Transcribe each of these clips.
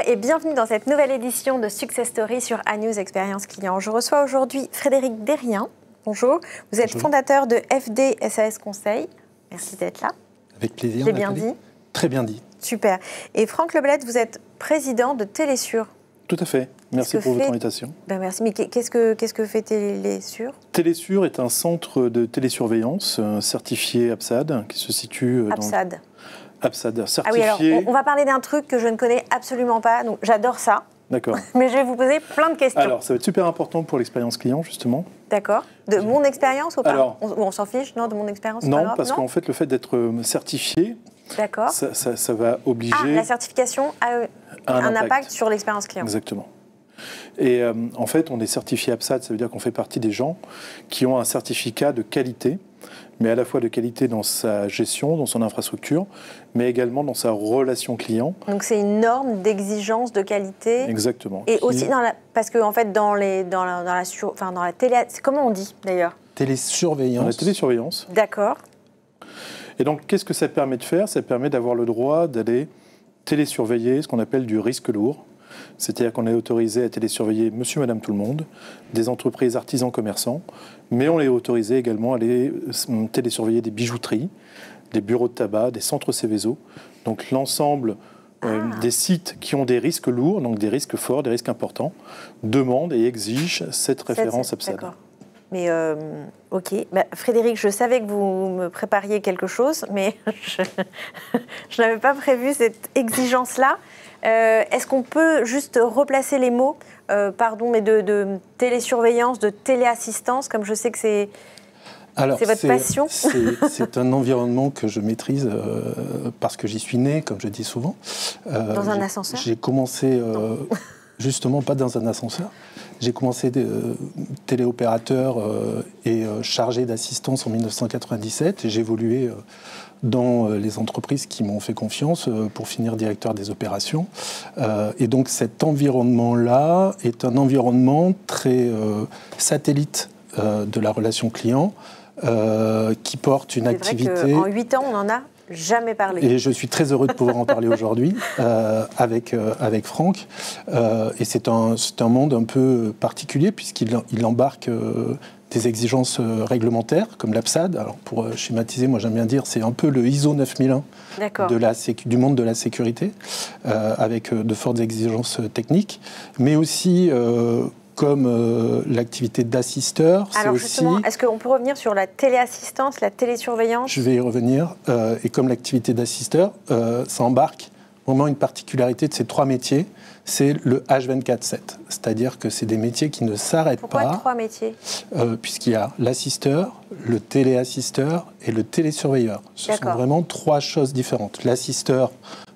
et bienvenue dans cette nouvelle édition de Success Story sur ANews Expérience Client. Je reçois aujourd'hui Frédéric Derrien. Bonjour, vous êtes fondateur de FD SAS Conseil. Merci d'être là. Avec plaisir. J'ai bien dit? Très bien dit. Super. Et Franck Leblet, vous êtes président de Télésur. Tout à fait. Merci pour votre invitation. Merci. Mais qu'est-ce que fait Télésur? Télésur est un centre de télésurveillance certifié APSAD qui se situe APSAD. APSAD, certifié. Ah oui, alors on va parler d'un truc que je ne connais absolument pas. Donc j'adore ça. D'accord. Mais je vais vous poser plein de questions. Alors, ça va être super important pour l'expérience client, justement. D'accord. De mon expérience ou pas? Alors, on s'en fiche, non, de mon expérience? Non, parce qu'en fait, le fait d'être certifié, ça va obliger... Ah, la certification a un impact sur l'expérience client. Exactement. Et en fait, on est certifié APSAD, ça veut dire qu'on fait partie des gens qui ont un certificat de qualité, mais à la fois de qualité dans sa gestion, dans son infrastructure, mais également dans sa relation client. Donc c'est une norme d'exigence de qualité. Exactement. Et aussi parce que en fait dans la télé, comment on dit d'ailleurs? Télésurveillance. Dans la télésurveillance. D'accord. Et donc qu'est-ce que ça permet de faire? Ça permet d'avoir le droit d'aller télésurveiller ce qu'on appelle du risque lourd. C'est-à-dire qu'on est autorisé à télésurveiller monsieur, madame, tout le monde, des entreprises, artisans, commerçants, mais on est autorisé également à aller télésurveiller des bijouteries, des bureaux de tabac, des centres Céveso, donc l'ensemble des sites qui ont des risques lourds, donc des risques forts, des risques importants, demandent et exigent cette référence APSAD. D'accord. Mais ok, Frédéric, je savais que vous me prépariez quelque chose, mais je n'avais pas prévu cette exigence-là. Est-ce qu'on peut juste replacer les mots, mais de télésurveillance, de téléassistance, comme je sais que c'est votre passion? C'est un environnement que je maîtrise parce que j'y suis né, comme je dis souvent. Dans un ascenseur? J'ai commencé, justement, pas dans un ascenseur. J'ai commencé téléopérateur et chargé d'assistance en 1997 et j'ai évolué dans les entreprises qui m'ont fait confiance pour finir directeur des opérations. Et donc cet environnement-là est un environnement très satellite de la relation client qui porte une activité... C'est vrai qu'en 8 ans, on n'en a jamais parlé. Et je suis très heureux de pouvoir en parler aujourd'hui avec Franck. Et c'est un monde un peu particulier puisqu'il embarque des exigences réglementaires comme l'APSAD. Alors pour schématiser, moi j'aime bien dire c'est un peu le ISO 9001 du monde de la sécurité avec de fortes exigences techniques, mais aussi comme l'activité d'assisteur. Alors justement, est-ce qu'on peut revenir sur la téléassistance, la télésurveillance? Je vais y revenir. Et comme l'activité d'assisteur, ça embarque vraiment une particularité de ces trois métiers, c'est le H24/7. C'est-à-dire que c'est des métiers qui ne s'arrêtent pas. Pourquoi trois métiers? Puisqu'il y a l'assisteur, le téléassisteur et le télésurveilleur. Ce sont vraiment trois choses différentes. L'assisteur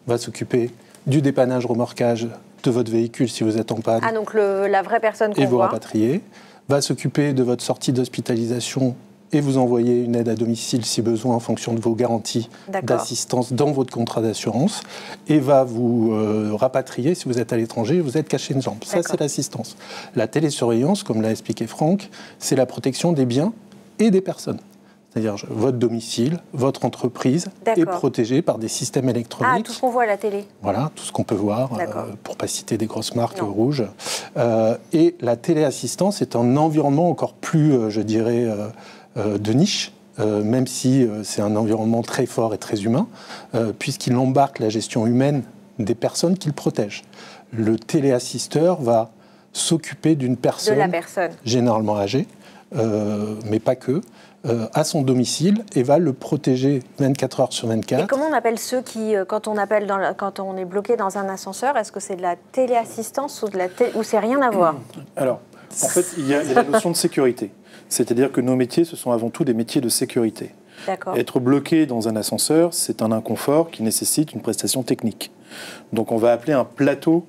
va s'occuper du dépannage remorquage de votre véhicule si vous êtes en panne. Ah, donc la vraie personne qu'on voit. Et vous rapatrier. Va s'occuper de votre sortie d'hospitalisation et vous envoyer une aide à domicile si besoin en fonction de vos garanties d'assistance dans votre contrat d'assurance. Et va vous rapatrier si vous êtes à l'étranger et vous êtes caché une jambe. Ça, c'est l'assistance. La télésurveillance, comme l'a expliqué Franck, c'est la protection des biens et des personnes. C'est-à-dire votre domicile, votre entreprise est protégée par des systèmes électroniques. Ah, tout ce qu'on voit à la télé. Voilà, tout ce qu'on peut voir, pour ne pas citer des grosses marques rouges. Et la téléassistance est un environnement encore plus, je dirais, de niche, même si c'est un environnement très fort et très humain, puisqu'il embarque la gestion humaine des personnes qu'il protège. Le téléassisteur va s'occuper d'une personne, généralement âgée, mais pas que, à son domicile et va le protéger 24 heures sur 24. Et comment on appelle ceux qui, quand on est bloqué dans un ascenseur, est-ce que c'est de la téléassistance ou c'est rien à voir? Alors, en fait, il y a la notion de sécurité. C'est-à-dire que nos métiers, ce sont avant tout des métiers de sécurité. Être bloqué dans un ascenseur, c'est un inconfort qui nécessite une prestation technique. Donc on va appeler un plateau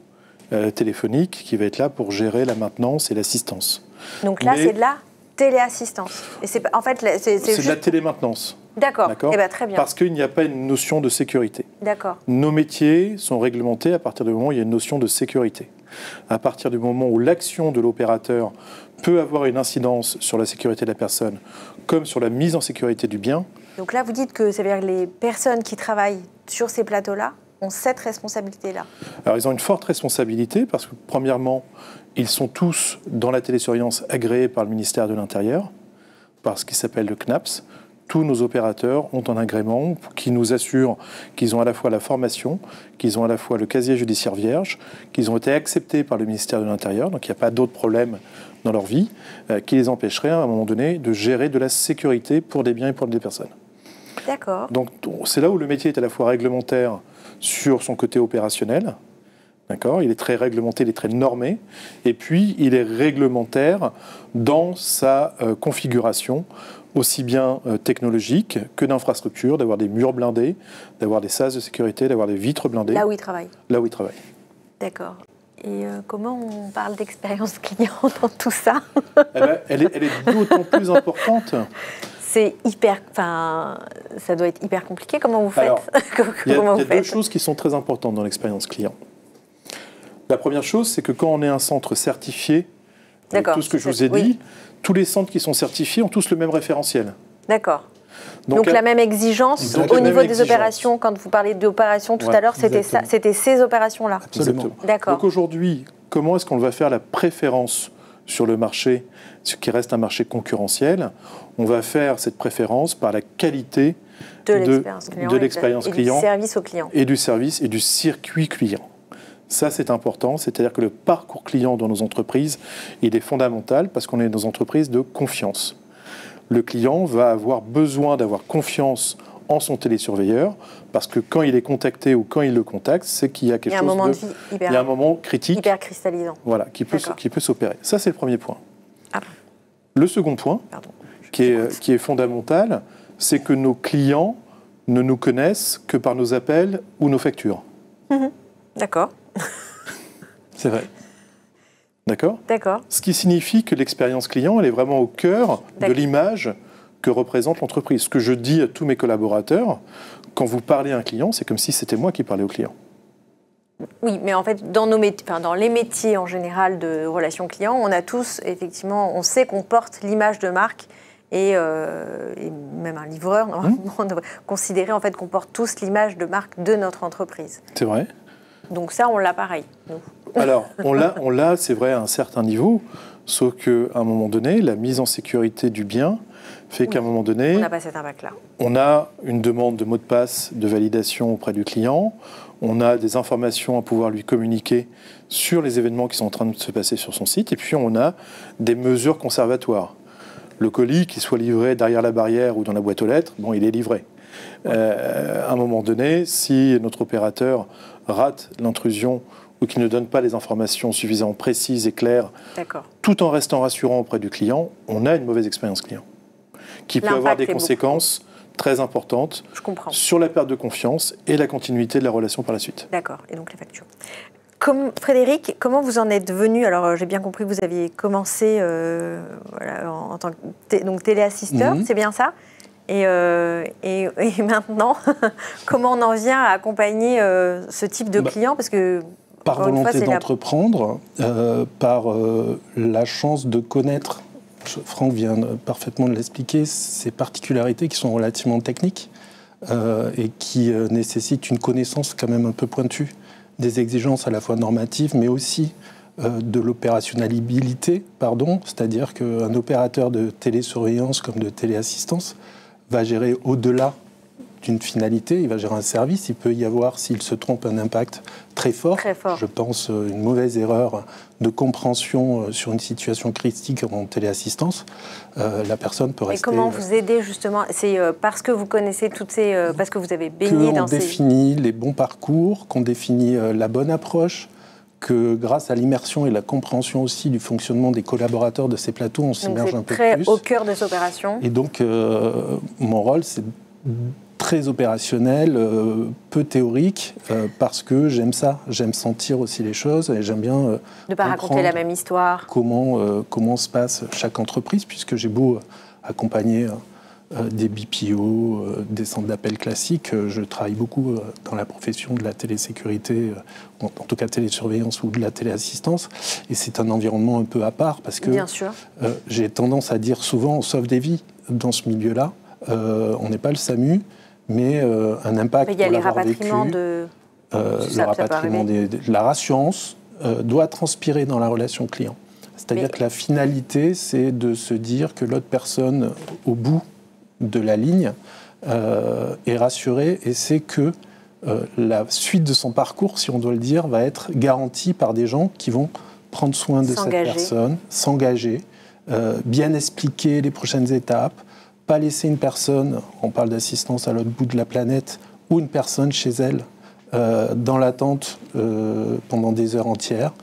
téléphonique qui va être là pour gérer la maintenance et l'assistance. Donc là, c'est de la téléassistance. Et c'est de la télémaintenance. D'accord. Eh ben, très bien. Parce qu'il n'y a pas une notion de sécurité. D'accord. Nos métiers sont réglementés à partir du moment où il y a une notion de sécurité. À partir du moment où l'action de l'opérateur peut avoir une incidence sur la sécurité de la personne, comme sur la mise en sécurité du bien. Donc là, vous dites que ça veut dire que les personnes qui travaillent sur ces plateaux-là ont cette responsabilité-là? Alors, ils ont une forte responsabilité parce que, premièrement, ils sont tous dans la télésurveillance agréés par le ministère de l'Intérieur, par ce qui s'appelle le CNAPS. Tous nos opérateurs ont un agrément qui nous assure qu'ils ont à la fois la formation, qu'ils ont à la fois le casier judiciaire vierge, qu'ils ont été acceptés par le ministère de l'Intérieur, donc il n'y a pas d'autres problèmes dans leur vie, qui les empêcheraient à un moment donné de gérer de la sécurité pour des biens et pour des personnes. D'accord. Donc c'est là où le métier est à la fois réglementaire sur son côté opérationnel, d'accord, il est très réglementé, il est très normé, et puis il est réglementaire dans sa configuration, aussi bien technologique que d'infrastructure, d'avoir des murs blindés, d'avoir des sas de sécurité, d'avoir des vitres blindées. Là où ils travaillent. Là où ils travaillent. D'accord. Et comment on parle d'expérience client dans tout ça? Eh ben, elle est d'autant plus importante. C'est hyper, enfin, ça doit être hyper compliqué. Comment vous faites? Il y a deux choses qui sont très importantes dans l'expérience client. La première chose, c'est que quand on est un centre certifié, avec tout ce que je vous ai dit, tous les centres qui sont certifiés ont tous le même référentiel. D'accord. Donc la même exigence au niveau des opérations. Quand vous parlez d'opérations tout à l'heure, c'était ces opérations-là. Absolument. D'accord. Donc aujourd'hui, comment est-ce qu'on va faire la préférence sur le marché, ce qui reste un marché concurrentiel? On va faire cette préférence par la qualité de l'expérience client, et du service au client. Et du service et du circuit client. Ça, c'est important, c'est-à-dire que le parcours client dans nos entreprises, il est fondamental parce qu'on est dans des entreprises de confiance. Le client va avoir besoin d'avoir confiance en son télésurveilleur parce que quand il est contacté ou quand il le contacte, c'est qu'il y a quelque chose il y a un moment critique, hyper cristallisant, voilà, qui peut s'opérer. Ça, c'est le premier point. Ah. Le second point, qui est fondamental, c'est que nos clients ne nous connaissent que par nos appels ou nos factures. D'accord. C'est vrai. D'accord ? D'accord. Ce qui signifie que l'expérience client, elle est vraiment au cœur de l'image que représente l'entreprise. Ce que je dis à tous mes collaborateurs, quand vous parlez à un client, c'est comme si c'était moi qui parlais au client. Oui, mais en fait, dans les métiers en général de relations clients, on a tous, effectivement, on sait qu'on porte l'image de marque et même un livreur, normalement, on devrait considérer en fait qu'on porte tous l'image de marque de notre entreprise. C'est vrai. Donc ça, on l'a pareil, nous. Alors, on l'a, c'est vrai, à un certain niveau, sauf qu'à un moment donné, la mise en sécurité du bien fait qu'à un moment donné, on n'a pas cet impact-là. On a une demande de mot de passe, de validation auprès du client, on a des informations à pouvoir lui communiquer sur les événements qui sont en train de se passer sur son site, et puis on a des mesures conservatoires. Le colis, qu'il soit livré derrière la barrière ou dans la boîte aux lettres, bon, il est livré. À un moment donné, si notre opérateur rate l'intrusion ou qu'il ne donne pas les informations suffisamment précises et claires, tout en restant rassurant auprès du client, on a une mauvaise expérience client, qui peut avoir des conséquences très importantes sur la perte de confiance et la continuité de la relation par la suite. D'accord, et donc les factures. Frédéric, comment vous en êtes venu? Alors, j'ai bien compris que vous aviez commencé en tant que téléassisteur, c'est bien ça? Et maintenant, comment on en vient à accompagner ce type de client? Parce que, par volonté d'entreprendre, par la chance de connaître, Franck vient parfaitement de l'expliquer, ces particularités qui sont relativement techniques et qui nécessitent une connaissance quand même un peu pointue des exigences à la fois normatives, mais aussi de l'opérationnalité, c'est-à-dire qu'un opérateur de télésurveillance comme de téléassistance va gérer au-delà d'une finalité, il va gérer un service, il peut y avoir, s'il se trompe, un impact très fort. Je pense une mauvaise erreur de compréhension sur une situation critique en téléassistance, la personne peut rester... Et comment vous aidez justement? C'est parce que vous connaissez toutes ces... parce que vous avez baigné dans ces... Qu'on définit les bons parcours, qu'on définit la bonne approche, que grâce à l'immersion et la compréhension aussi du fonctionnement des collaborateurs de ces plateaux, on s'immerge un peu plus. C'est très au cœur de ces opérations. Et donc, mon rôle, c'est très opérationnel, peu théorique, parce que j'aime ça. J'aime sentir aussi les choses et j'aime bien ne pas raconter la même histoire. Comment se passe chaque entreprise, puisque j'ai beau accompagner des BPO, des centres d'appel classiques. Je travaille beaucoup dans la profession de la télésécurité, en tout cas télésurveillance ou de la téléassistance. Et c'est un environnement un peu à part parce que j'ai tendance à dire souvent on sauve des vies dans ce milieu-là. On n'est pas le SAMU, mais un impact mais il y a les rapatriements de... le rapatriement la rassurance doit transpirer dans la relation client. C'est-à-dire que la finalité, c'est de se dire que l'autre personne, au bout de la ligne, est rassurée et c'est que la suite de son parcours, si on doit le dire, va être garantie par des gens qui vont prendre soin de cette personne, s'engager, bien expliquer les prochaines étapes, pas laisser une personne, on parle d'assistance à l'autre bout de la planète, ou une personne chez elle, dans l'attente pendant des heures entières.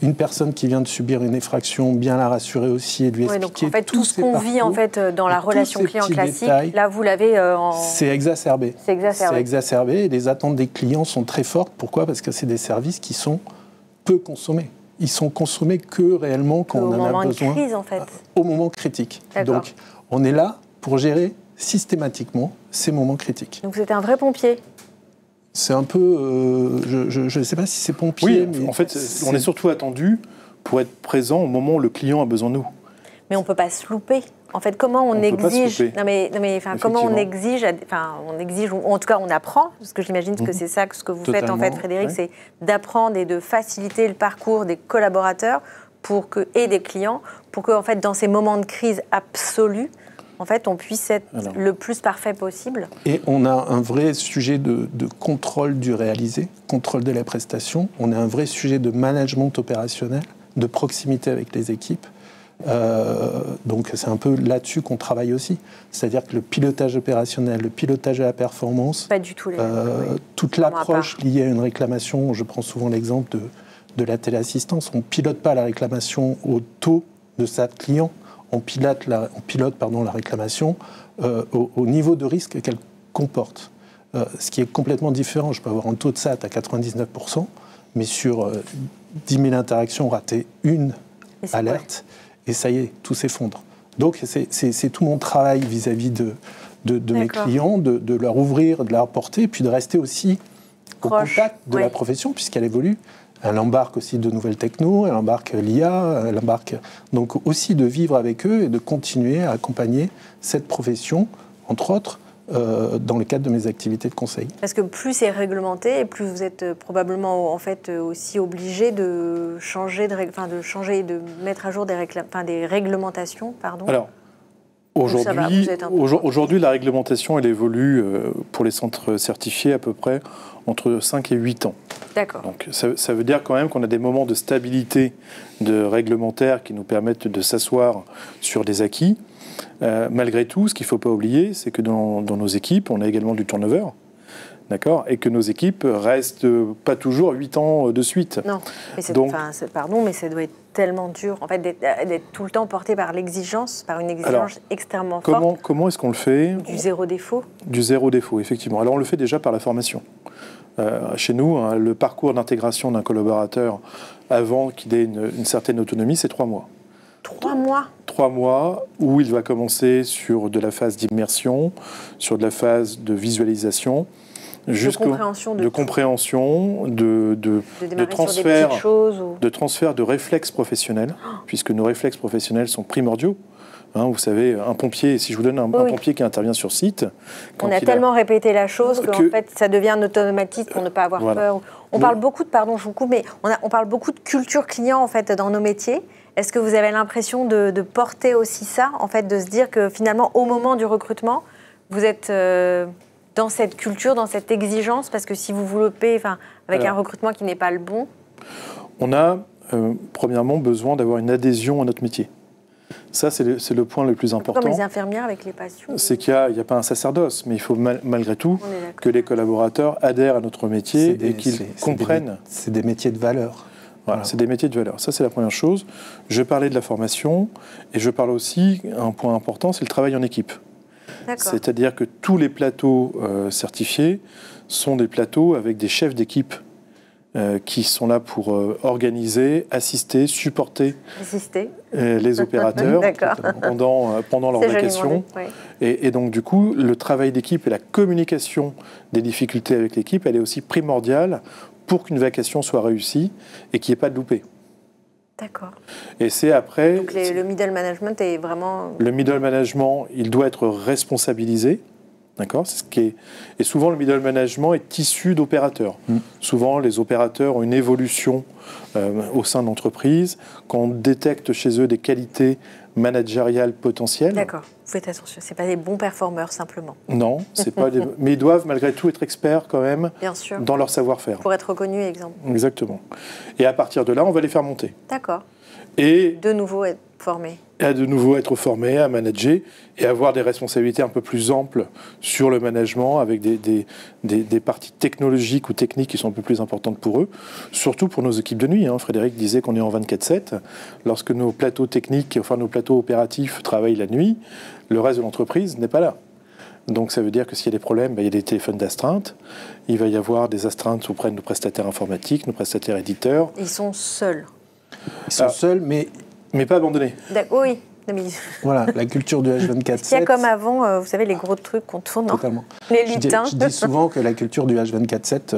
Une personne qui vient de subir une effraction, bien la rassurer aussi et lui expliquer donc, en fait, tout ce qu'on vit en fait, dans la relation client classique, là vous l'avez C'est exacerbé. C'est exacerbé. C'est exacerbé et les attentes des clients sont très fortes. Pourquoi ? Parce que c'est des services qui sont peu consommés. Ils sont consommés que réellement quand on en a besoin. Au moment de crise, en fait. Au moment critique. Donc, on est là pour gérer systématiquement ces moments critiques. Donc, vous êtes un vrai pompier. C'est un peu... je ne sais pas si c'est pompier, oui, mais... en fait, on est surtout attendu pour être présent au moment où le client a besoin de nous. Mais on ne peut pas se louper. En fait, comment on exige... comment on exige... on exige, ou en tout cas, on apprend, parce que j'imagine que c'est ça ce que vous faites, en fait, Frédéric, c'est d'apprendre et de faciliter le parcours des collaborateurs et des clients pour que, en fait, dans ces moments de crise absolue, en fait, on puisse être le plus parfait possible. Et on a un vrai sujet de contrôle du réalisé, contrôle de la prestation. On a un vrai sujet de management opérationnel, de proximité avec les équipes. Donc c'est un peu là-dessus qu'on travaille aussi. C'est-à-dire que le pilotage opérationnel, le pilotage de la performance, pas du tout toute l'approche liée à une réclamation, je prends souvent l'exemple de la téléassistance, on ne pilote pas la réclamation au taux de sa client, on pilote la réclamation au niveau de risque qu'elle comporte. Ce qui est complètement différent. Je peux avoir un taux de SAT à 99%, mais sur 10 000 interactions, rater une alerte, et ça y est, tout s'effondre. Donc c'est tout mon travail vis-à-vis de mes clients, de leur ouvrir, de leur apporter, puis de rester aussi au contact de la profession, puisqu'elle évolue. Elle embarque aussi de nouvelles technos, elle embarque l'IA, elle embarque... Donc aussi de vivre avec eux et de continuer à accompagner cette profession, entre autres, dans le cadre de mes activités de conseil. Parce que plus c'est réglementé, et plus vous êtes probablement en fait aussi obligé de changer, de mettre à jour des réglementations. Pardon. Alors, aujourd'hui, la réglementation, elle évolue pour les centres certifiés à peu près entre 5 et 8 ans. D'accord. Donc ça veut dire quand même qu'on a des moments de stabilité réglementaire qui nous permettent de s'asseoir sur des acquis. Malgré tout, ce qu'il ne faut pas oublier, c'est que dans nos équipes, on a également du turnover. D'accord, et que nos équipes restent pas toujours 8 ans de suite. Non, mais pardon, mais ça doit être tellement dur en fait, d'être tout le temps porté par l'exigence, par une exigence extrêmement forte. Comment est-ce qu'on le fait ? Du zéro défaut. Du zéro défaut, effectivement. Alors on le fait déjà par la formation. Chez nous, le parcours d'intégration d'un collaborateur avant qu'il ait une certaine autonomie, c'est 3 mois. 3 mois ? 3 mois où il va commencer sur de la phase d'immersion, sur de la phase de visualisation, de compréhension, de transfert de réflexes professionnels, puisque nos réflexes professionnels sont primordiaux. Vous savez, un pompier, si je vous donne un pompier qui intervient sur site... On a tellement répété la chose qu'en fait, ça devient un automatisme pour ne pas avoir peur. On parle beaucoup pardon, je vous coupe, mais on parle beaucoup de culture client en fait, dans nos métiers. Est-ce que vous avez l'impression de porter aussi ça, en fait, de se dire que finalement, au moment du recrutement, vous êtes dans cette culture, dans cette exigence, parce que si vous vous lopez avec un recrutement qui n'est pas le bon... On a, premièrement, besoin d'avoir une adhésion à notre métier. Ça, c'est le point le plus important. Comme les infirmières avec les patients. C'est qu'il n'y a pas un sacerdoce, mais il faut malgré tout que les collaborateurs adhèrent à notre métier et qu'ils comprennent. C'est des métiers de valeur. Voilà, c'est des métiers de valeur. Ça, c'est la première chose. Je parlais de la formation et je parle aussi, un point important, c'est le travail en équipe. C'est-à-dire que tous les plateaux certifiés sont des plateaux avec des chefs d'équipe qui sont là pour organiser, assister, supporter les opérateurs pendant leur vacation. Et donc, du coup, le travail d'équipe et la communication des difficultés avec l'équipe, elle est aussi primordiale pour qu'une vacation soit réussie et qu'il n'y ait pas de loupé. D'accord. Et c'est après... Donc le middle management est vraiment... Le middle management, il doit être responsabilisé. D'accord, c'est ce qui est... Et souvent, le middle management est issu d'opérateurs. Souvent, les opérateurs ont une évolution au sein de l'entreprise. Quand on détecte chez eux des qualités managériales potentielles... D'accord, vous faites attention, ce n'est pas des bons performeurs simplement. Non, c'est pas des... mais ils doivent malgré tout être experts quand même Bien sûr. Dans leur savoir-faire. Pour être reconnus, exemple. Exactement. Et à partir de là, on va les faire monter. D'accord. Et de nouveau être formés. À de nouveau être formés, à manager et avoir des responsabilités un peu plus amples sur le management avec des parties technologiques ou techniques qui sont un peu plus importantes pour eux, surtout pour nos équipes de nuit. Frédéric disait qu'on est en 24/7. Lorsque nos plateaux techniques, enfin nos plateaux opératifs travaillent la nuit, le reste de l'entreprise n'est pas là. Donc ça veut dire que s'il y a des problèmes, il y a des téléphones d'astreinte, il va y avoir des astreintes auprès de nos prestataires informatiques, nos prestataires éditeurs. Ils sont seuls. Ils sont seuls, mais pas abandonnés. Oui. Voilà, la culture du H24/7. Il y a comme avant, vous savez, les gros trucs qu'on tourne. Totalement. Les lutins. Je dis souvent que la culture du H24/7,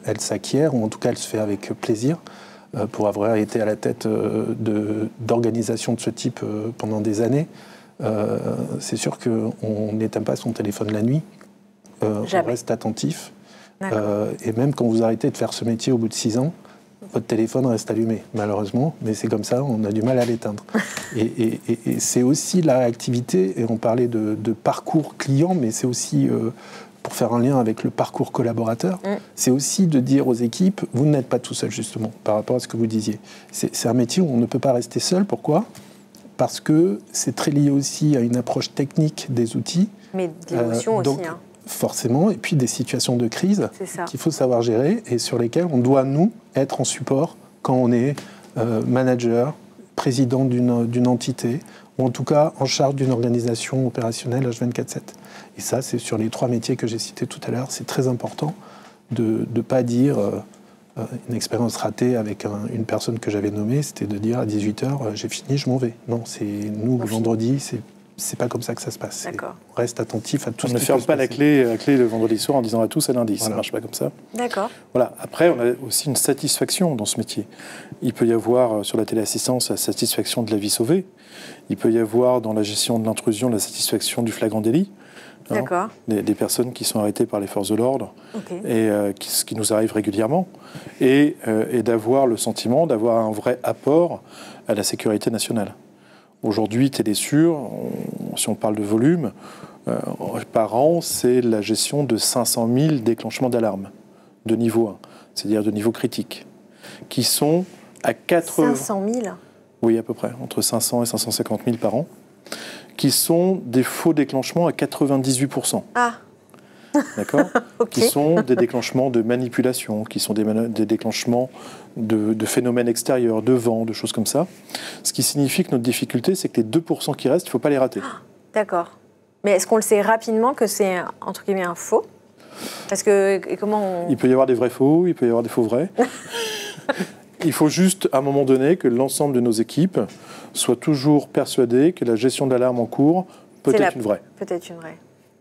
elle s'acquiert, ou en tout cas elle se fait avec plaisir, pour avoir été à la tête d'organisations de ce type pendant des années. C'est sûr qu'on n'éteint pas son téléphone la nuit, on reste attentif. Et même quand vous arrêtez de faire ce métier au bout de 6 ans, votre téléphone reste allumé, malheureusement, mais c'est comme ça, on a du mal à l'éteindre. Et c'est aussi la réactivité, et on parlait de parcours client, mais c'est aussi, pour faire un lien avec le parcours collaborateur, c'est aussi de dire aux équipes, vous n'êtes pas tout seul, justement, par rapport à ce que vous disiez. C'est un métier où on ne peut pas rester seul. Pourquoi ? Parce que c'est très lié aussi à une approche technique des outils. Mais d'émotion aussi, Forcément, et puis des situations de crise qu'il faut savoir gérer et sur lesquelles on doit, nous, être en support quand on est manager, président d'une entité, ou en tout cas en charge d'une organisation opérationnelle H24/7. Et ça, c'est sur les 3 métiers que j'ai cités tout à l'heure, c'est très important de ne pas dire une expérience ratée avec une personne que j'avais nommée, c'était de dire à 18h, j'ai fini, je m'en vais. Non, c'est nous, le vendredi, c'est pas comme ça que ça se passe. On reste attentif à tout ce qui peut se passer. On ne ferme pas la clé le vendredi soir en disant à tous c'est lundi. Voilà. Ça ne marche pas comme ça. D'accord. Voilà. Après, on a aussi une satisfaction dans ce métier. Il peut y avoir sur la téléassistance la satisfaction de la vie sauvée. Il peut y avoir dans la gestion de l'intrusion la satisfaction du flagrant délit. D'accord. Des personnes qui sont arrêtées par les forces de l'ordre, et ce qui nous arrive régulièrement, et d'avoir le sentiment d'avoir un vrai apport à la sécurité nationale. Aujourd'hui, Télésur, si on parle de volume, par an, c'est la gestion de 500 000 déclenchements d'alarme de niveau 1, c'est-à-dire de niveau critique, qui sont à 500 000 ? Oui, à peu près, entre 500 et 550 000 par an, qui sont des faux déclenchements à 98%. Ah. D'accord. Qui sont des déclenchements de manipulation, qui sont des déclenchements de phénomènes extérieurs, de vent, de choses comme ça. Ce qui signifie que notre difficulté, c'est que les 2% qui restent, il ne faut pas les rater. D'accord. Mais est-ce qu'on le sait rapidement que c'est, entre guillemets, un faux ? Parce que, comment Il peut y avoir des vrais faux, il peut y avoir des faux vrais. Il faut juste, à un moment donné, que l'ensemble de nos équipes soient toujours persuadées que la gestion de l'alarme en cours peut être une vraie. Peut-être une vraie.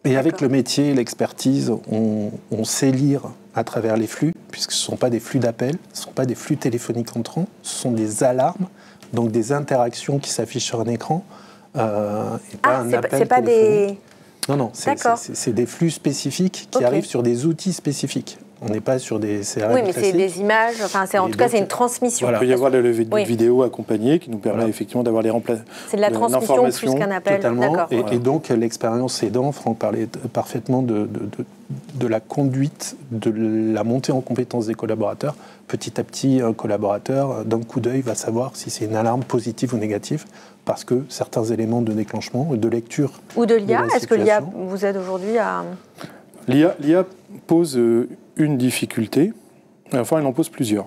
Et avec le métier, l'expertise, on sait lire à travers les flux, puisque ce ne sont pas des flux d'appels, ce ne sont pas des flux téléphoniques entrants, ce sont des alarmes, donc des interactions qui s'affichent sur un écran, et pas un appel téléphonique. Non, c'est des flux spécifiques qui arrivent sur des outils spécifiques. On n'est pas sur des CRM Oui, mais c'est des images, en tout cas, c'est une transmission. Voilà. Il peut y avoir la levée de vidéo accompagnée qui nous permet effectivement d'avoir les remplacements. C'est de la transmission plus qu'un appel. Totalement. Et donc, l'expérience aidant, Franck parlait parfaitement de la conduite, de la montée en compétence des collaborateurs. Petit à petit, un collaborateur, d'un coup d'œil, va savoir si c'est une alarme positive ou négative, parce que certains éléments de déclenchement, de lecture. Ou de l'IA. Est-ce que l'IA vous aide aujourd'hui à. L'IA pose une difficulté, enfin elle en pose plusieurs.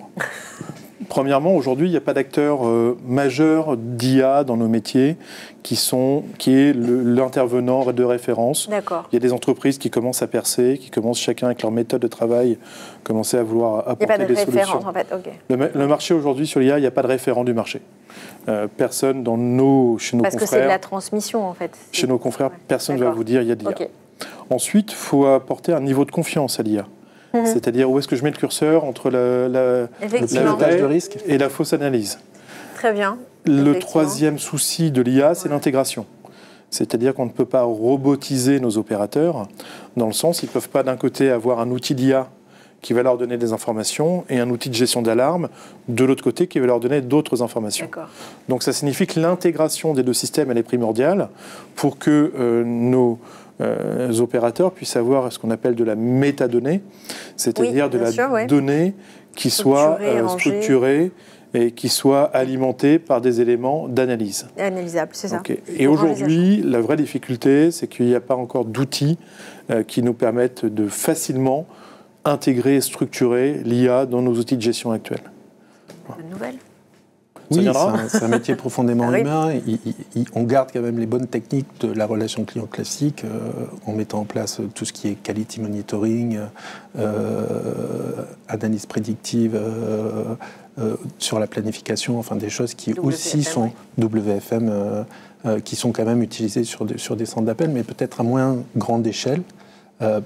Premièrement, aujourd'hui, il n'y a pas d'acteur majeur d'IA dans nos métiers qui est l'intervenant de référence. D'accord. Il y a des entreprises qui commencent à percer, qui commencent chacun avec leur méthode de travail, commencer à vouloir apporter des solutions. Il n'y a pas de référence, en fait. Le marché aujourd'hui sur l'IA, il n'y a pas de référent du marché. Personne chez nos confrères... Parce que c'est de la transmission, en fait. Chez nos confrères, personne ne va vous dire il y a de l'IA. Ensuite, il faut apporter un niveau de confiance à l'IA. C'est-à-dire où est-ce que je mets le curseur entre le pilotage de risque et la fausse analyse. Très bien. Le troisième souci de l'IA, c'est l'intégration. C'est-à-dire qu'on ne peut pas robotiser nos opérateurs, dans le sens, ils ne peuvent pas d'un côté avoir un outil d'IA qui va leur donner des informations et un outil de gestion d'alarme de l'autre côté qui va leur donner d'autres informations. Donc ça signifie que l'intégration des deux systèmes, elle est primordiale pour que nos opérateurs puissent avoir ce qu'on appelle de la métadonnée, c'est-à-dire de la donnée qui soit structurée et qui soit alimentée par des éléments d'analyse. Analysable, c'est ça. Et aujourd'hui, la vraie difficulté, c'est qu'il n'y a pas encore d'outils qui nous permettent de facilement intégrer et structurer l'IA dans nos outils de gestion actuels. Bonne nouvelle. Oui, c'est un métier profondément humain. On garde quand même les bonnes techniques de la relation client classique en mettant en place tout ce qui est quality monitoring, analyse prédictive sur la planification, enfin des choses qui aussi sont WFM, qui sont quand même utilisées sur des centres d'appel, mais peut-être à moins grande échelle.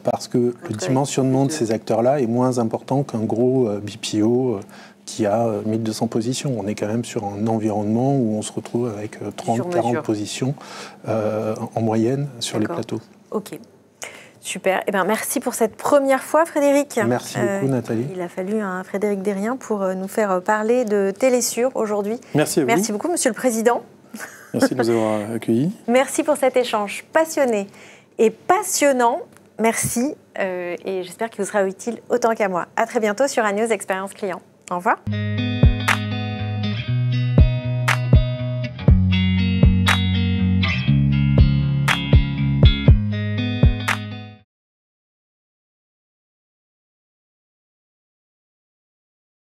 Parce que le dimensionnement de ces acteurs-là est moins important qu'un gros BPO qui a 1200 positions. On est quand même sur un environnement où on se retrouve avec 30-40 positions en moyenne sur les plateaux. Ok, super. Eh bien, merci pour cette première fois, Frédéric. Merci beaucoup, Nathalie. Il a fallu un Frédéric Derrien pour nous faire parler de Télésur aujourd'hui. Merci à vous. Merci beaucoup, Monsieur le Président. Merci de nous avoir accueillis. Merci pour cet échange passionné et passionnant. Merci et j'espère qu'il vous sera utile autant qu'à moi. À très bientôt sur Anews Expérience Client. Au revoir.